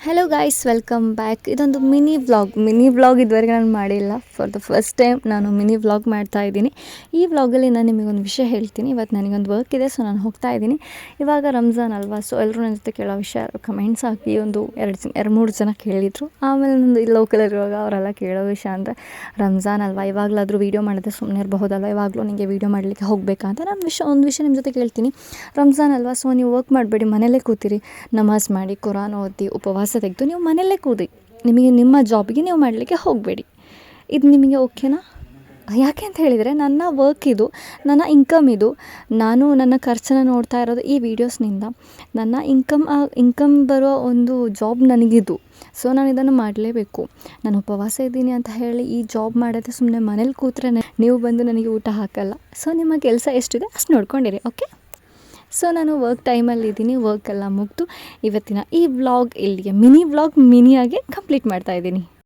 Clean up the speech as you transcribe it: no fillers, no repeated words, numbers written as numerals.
Hello guys, welcome back. ಇದೊಂದು mini vlog ಇದುವರೆಗೆ ನಾನು ಮಾಡಿಲ್ಲ. ಫಾರ್ ದ ಫಸ್ಟ್ ಟೈಮ್ ನಾನು ಮಿನಿ ವ್ಲಾಗ್ ಮಾಡ್ತಾ ಇದ್ದೀನಿ. ಈ ವ್ಲಾಗಲ್ಲಿ ನಾನು ನಿಮಗೊಂದು ವಿಷಯ ಹೇಳ್ತೀನಿ. ಇವತ್ತು ನನಗೊಂದು ವರ್ಕ್ ಇದೆ, ಸೊ ನಾನು ಹೋಗ್ತಾ ಇದ್ದೀನಿ. ಇವಾಗ ರಂಜಾನ್ ಅಲ್ವಾ, ಸೊ ಎಲ್ಲರೂ ನನ್ನ ಜೊತೆ ಕೇಳೋ ವಿಷಯ ಕಮೆಂಟ್ಸ್ ಹಾಕಿ ಒಂದು 2-3 ಜನ ಕೇಳಿದರು. ಆಮೇಲೆ ನಂದು ಲೋಕಲಿರುವಾಗ ಅವರೆಲ್ಲ ಕೇಳೋ ವಿಷಯ ಅಂದರೆ, ರಂಜಾನ್ ಅಲ್ವಾ, ಇವಾಗಲಾದರೂ ವೀಡಿಯೋ ಮಾಡಿದ್ರೆ ಸುಮ್ಮನೆ ಇರಬಹುದಲ್ವ, ಇವಾಗಲೂ ನಿಮಗೆ ವೀಡಿಯೋ ಮಾಡಲಿಕ್ಕೆ ಹೋಗಬೇಕಾ ಅಂತ. ನಾನು ಒಂದು ವಿಷಯ ನಿಮ್ಮ ಜೊತೆ ಕೇಳ್ತೀನಿ. ರಂಜಾನ್ ಅಲ್ವಾ, ಸೊ ನೀವು ವರ್ಕ್ ಮಾಡಬೇಡಿ, ಮನೇಲೇ ಕೂತಿರಿ, ನಮಾಜ್ ಮಾಡಿ, ಕುರಾನ್ ಓದಿ, ಉಪವಾಸ ತೆಗೆದು ನೀವು ಮನೆಯಲ್ಲೇ ಕೂದಿ. ನಿಮಗೆ ನಿಮ್ಮ ಜಾಬಿಗೆ ನೀವು ಮಾಡಲಿಕ್ಕೆ ಹೋಗಬೇಡಿ. ಇದು ನಿಮಗೆ ಓಕೆನಾ? ಯಾಕೆ ಅಂತ ಹೇಳಿದರೆ, ನನ್ನ ವರ್ಕ್ ಇದು, ನನ್ನ ಇನ್ಕಮ್ ಇದು. ನಾನು ನನ್ನ ಖರ್ಚನ್ನು ನೋಡ್ತಾ ಇರೋದು ಈ ವೀಡಿಯೋಸ್ನಿಂದ. ನನ್ನ ಇನ್ಕಮ್ ಬರೋ ಒಂದು ಜಾಬ್ ನನಗಿದು. ಸೊ ನಾನು ಇದನ್ನು ಮಾಡಲೇಬೇಕು. ನಾನು ಉಪವಾಸ ಇದ್ದೀನಿ ಅಂತ ಹೇಳಿ ಈ ಜಾಬ್ ಮಾಡೋದೇ ಸುಮ್ಮನೆ ಮನೇಲಿ ಕೂತ್ರೆ ನೀವು ಬಂದು ನನಗೆ ಊಟ ಹಾಕಲ್ಲ. ಸೊ ನಿಮ್ಮ ಕೆಲಸ ಎಷ್ಟಿದೆ ಅಷ್ಟು ನೋಡ್ಕೊಂಡಿರಿ, ಓಕೆ? ಸೊ ನಾನು ವರ್ಕ್ ಟೈಮಲ್ಲಿದ್ದೀನಿ. ವರ್ಕ್ ಎಲ್ಲ ಮುಗಿದು ಇವತ್ತಿನ ಈ ವ್ಲಾಗ್ ಇಲ್ಲಿಗೆ ಮಿನಿಯಾಗಿ ಕಂಪ್ಲೀಟ್ ಮಾಡ್ತಾಯಿದ್ದೀನಿ.